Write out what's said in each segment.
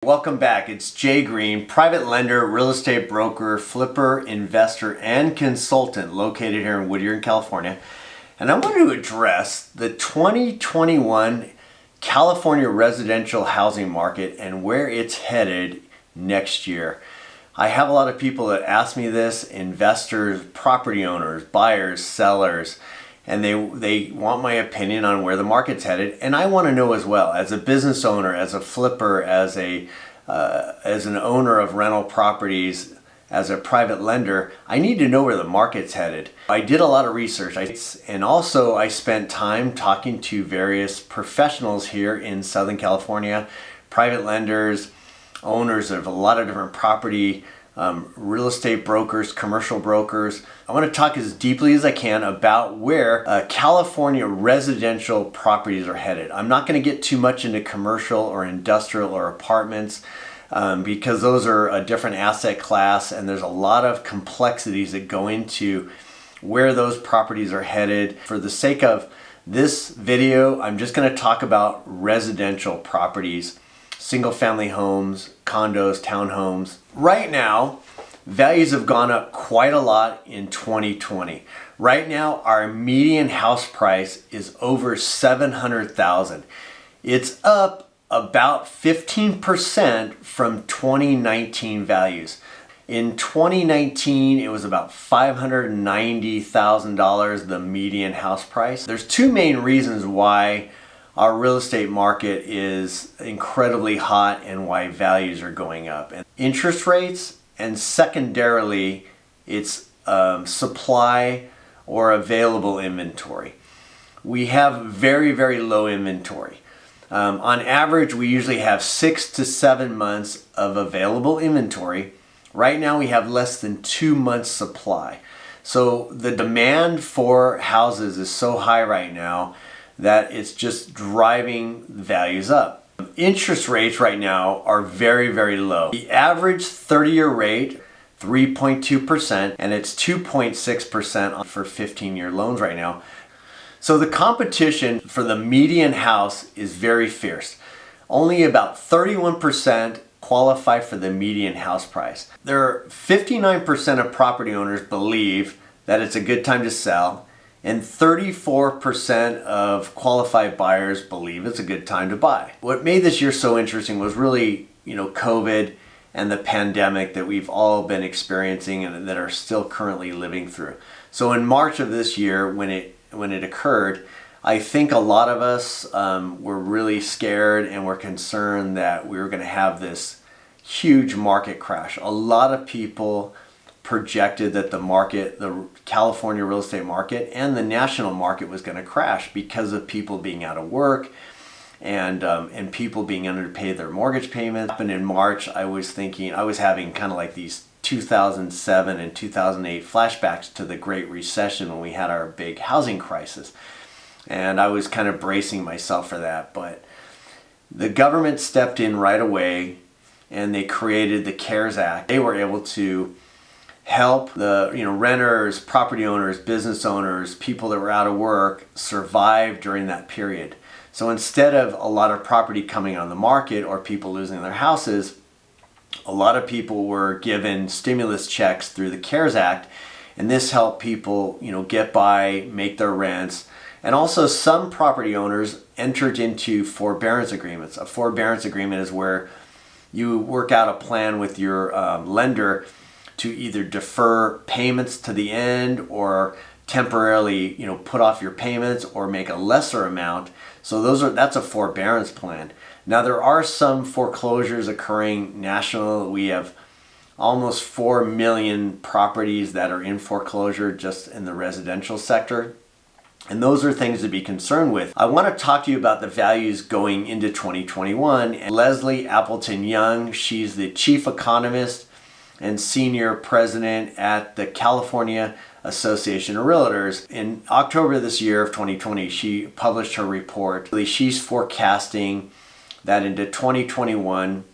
Welcome back. It's Jay Green, private lender, real estate broker, flipper, investor, and consultant located here in Whittier, California. And I want to address the 2021 California residential housing market and where it's headed next year. I have a lot of people that ask me this, investors, property owners, buyers, sellers, and they want my opinion on where the market's headed, and I want to know as well. As a business owner, as a flipper, as an owner of rental properties, as a private lender, I need to know where the market's headed. I did a lot of research, and also I spent time talking to various professionals here in Southern California, private lenders, owners of a lot of different property, real estate brokers, commercial brokers. I want to talk as deeply as I can about where California residential properties are headed. I'm not going to get too much into commercial or industrial or apartments because those are a different asset class, and there's a lot of complexities that go into where those properties are headed. For the sake of this video, I'm just going to talk about residential properties. Single family homes, condos, townhomes. Right now, values have gone up quite a lot in 2020. Right now, our median house price is over $700,000. It's up about 15% from 2019 values. In 2019, it was about $590,000, the median house price. There's two main reasons why our real estate market is incredibly hot and why values are going up. And interest rates, and secondarily, it's supply or available inventory. We have very, very low inventory. On average, we usually have 6 to 7 months of available inventory. Right now, we have less than 2 months supply. So the demand for houses is so high right now that it's just driving values up. Interest rates right now are very, very low. The average 30-year rate, 3.2%, and it's 2.6% for 15-year loans right now. So the competition for the median house is very fierce. Only about 31% qualify for the median house price. There are 59% of property owners believe that it's a good time to sell, and 34% of qualified buyers believe it's a good time to buy. What made this year so interesting was really, COVID and the pandemic that we've all been experiencing and that are still currently living through. So in March of this year, when it occurred, I think a lot of us were really scared and were concerned that we were going to have this huge market crash. A lot of people projected that the California real estate market and the national market was going to crash because of people being out of work and people being able to pay their mortgage payments. And in March, I was having kind of like these 2007 and 2008 flashbacks to the Great Recession when we had our big housing crisis. And I was kind of bracing myself for that. But the government stepped in right away and they created the CARES Act. They were able to help the renters, property owners, business owners, people that were out of work survive during that period. So instead of a lot of property coming on the market or people losing their houses, a lot of people were given stimulus checks through the CARES Act, and this helped people get by, make their rents. And also some property owners entered into forbearance agreements. A forbearance agreement is where you work out a plan with your lender to either defer payments to the end or temporarily, put off your payments or make a lesser amount. So that's a forbearance plan. Now there are some foreclosures occurring nationally. We have almost 4 million properties that are in foreclosure just in the residential sector. And those are things to be concerned with. I want to talk to you about the values going into 2021. And Leslie Appleton Young, she's the chief economist and senior president at the California Association of Realtors. In October this year of 2020, she published her report. She's forecasting that into 2021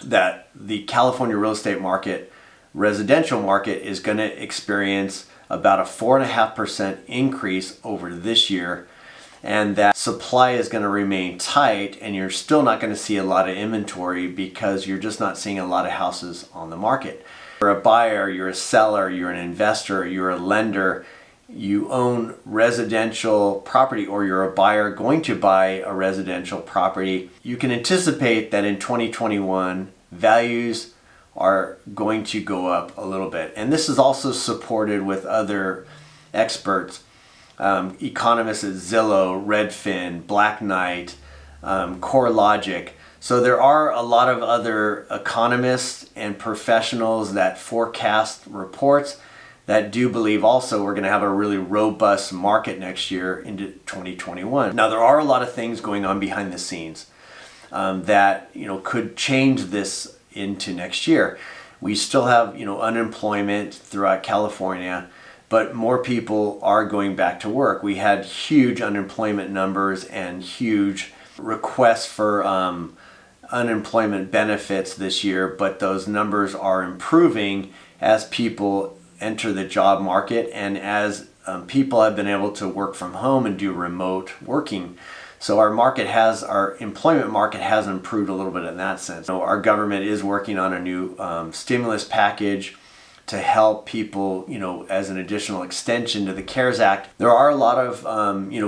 that the California real estate market, residential market, is going to experience about a 4.5% increase over this year. and that supply is going to remain tight, and you're still not going to see a lot of inventory because you're just not seeing a lot of houses on the market. You're a buyer, you're a seller, you're an investor, you're a lender, you own residential property, or you're a buyer going to buy a residential property, you can anticipate that in 2021 values are going to go up a little bit. And this is also supported with other experts, economists at Zillow, Redfin, Black Knight, CoreLogic. So there are a lot of other economists and professionals that forecast reports that do believe also we're going to have a really robust market next year into 2021. Now, there are a lot of things going on behind the scenes that could change this into next year. We still have unemployment throughout California, but more people are going back to work. We had huge unemployment numbers and huge requests for unemployment benefits this year, but those numbers are improving as people enter the job market and as people have been able to work from home and do remote working. So our employment market has improved a little bit in that sense. So our government is working on a new stimulus package to help people, as an additional extension to the CARES Act. There are a lot of,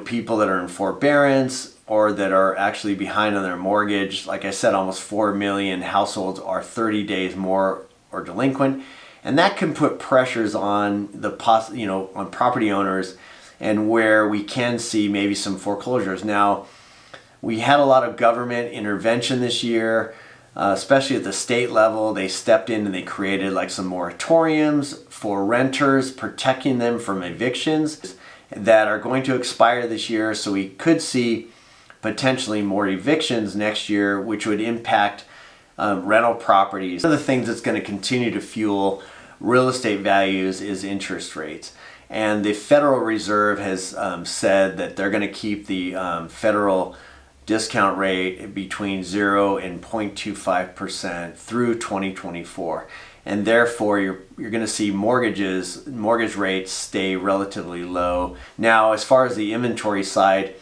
people that are in forbearance or that are actually behind on their mortgage. Like I said, almost 4 million households are 30 days more or delinquent. And that can put pressures on on property owners, and where we can see maybe some foreclosures. Now, we had a lot of government intervention this year, especially at the state level. They stepped in and they created some moratoriums for renters, protecting them from evictions that are going to expire this year. So we could see potentially more evictions next year, which would impact rental properties. One of the things that's going to continue to fuel real estate values is interest rates. And the Federal Reserve has said that they're going to keep the federal discount rate between 0 and 0.25% through 2024. And therefore, you're going to see mortgage rates stay relatively low. Now, as far as the inventory side,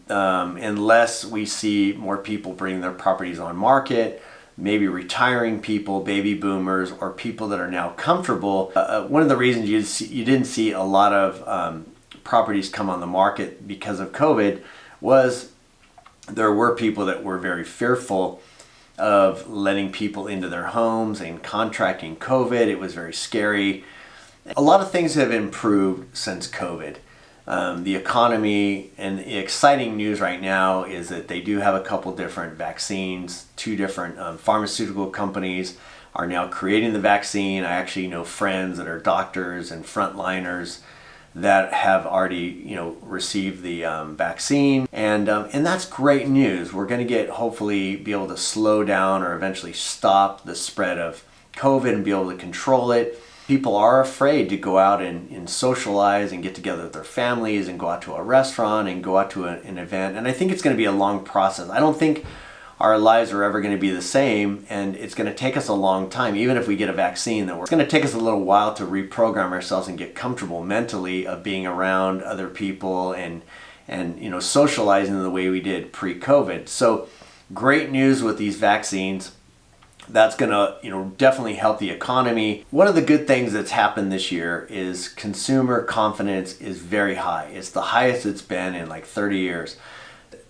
unless we see more people bring their properties on market, maybe retiring people, baby boomers, or people that are now comfortable. One of the reasons you didn't see a lot of properties come on the market because of COVID was there were people that were very fearful of letting people into their homes and contracting COVID. It was very scary. A lot of things have improved since COVID. The economy, and the exciting news right now is that they do have a couple different vaccines. 2 different pharmaceutical companies are now creating the vaccine. I actually know friends that are doctors and frontliners that have already received the vaccine, and that's great news. We're going to hopefully be able to slow down or eventually stop the spread of COVID and be able to control it. People are afraid to go out and socialize and get together with their families and go out to a restaurant and go out to an event. And I think it's going to be a long process. I don't think our lives are ever going to be the same, and it's going to take us a long time. Even if we get a vaccine, it's going to take us a little while to reprogram ourselves and get comfortable mentally of being around other people and socializing the way we did pre-COVID. So great news with these vaccines. That's going to definitely help the economy. One of the good things that's happened this year is consumer confidence is very high. It's the highest it's been in 30 years.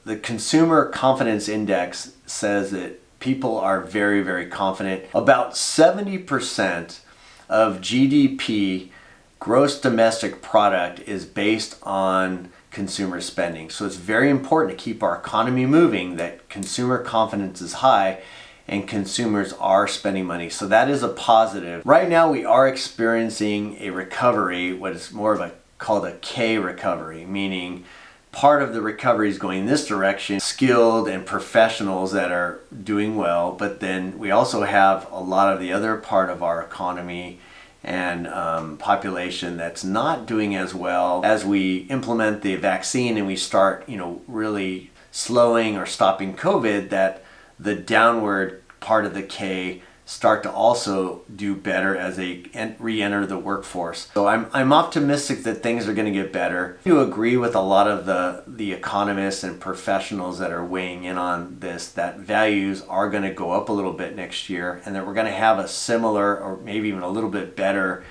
The Consumer Confidence Index says that people are very, very confident. About 70% of GDP, gross domestic product, is based on consumer spending. So it's very important to keep our economy moving, that consumer confidence is high and consumers are spending money. So that is a positive. Right now we are experiencing a recovery, what is more of called a K recovery, meaning part of the recovery is going this direction, skilled and professionals that are doing well, but then we also have a lot of the other part of our economy and population that's not doing as well. As we implement the vaccine and we start, really slowing or stopping COVID, that the downward part of the K start to also do better as they re-enter the workforce. So I'm optimistic that things are going to get better. I do agree with a lot of the economists and professionals that are weighing in on this, that values are going to go up a little bit next year, and that we're going to have a similar or maybe even a little bit better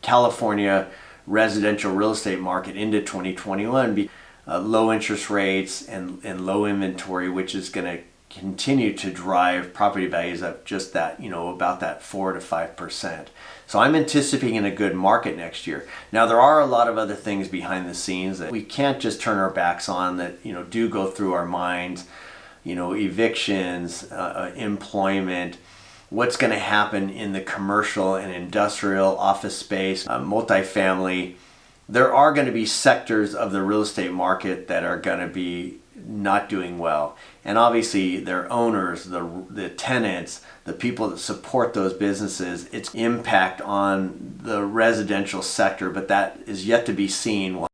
California residential real estate market into 2021. Low interest rates and low inventory, which is going to continue to drive property values up just that, about that 4 to 5%. So I'm anticipating a good market next year. Now, there are a lot of other things behind the scenes that we can't just turn our backs on that, do go through our minds, evictions, employment, what's going to happen in the commercial and industrial office space, multifamily. There are going to be sectors of the real estate market that are going to be not doing well. And obviously their owners, the tenants, the people that support those businesses, its impact on the residential sector, but that is yet to be seen.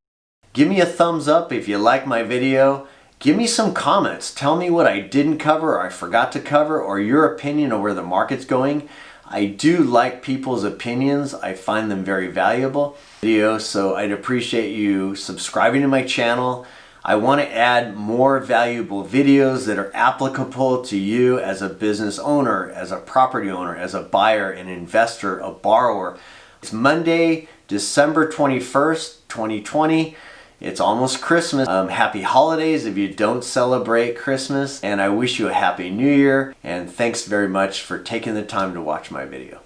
Give me a thumbs up if you like my video. Give me some comments. Tell me what I didn't cover or I forgot to cover, or your opinion of where the market's going. I do like people's opinions. I find them very valuable. So I'd appreciate you subscribing to my channel. I want to add more valuable videos that are applicable to you as a business owner, as a property owner, as a buyer, an investor, a borrower. It's Monday, December 21st, 2020. It's almost Christmas. Happy holidays if you don't celebrate Christmas. And I wish you a happy new year. And thanks very much for taking the time to watch my video.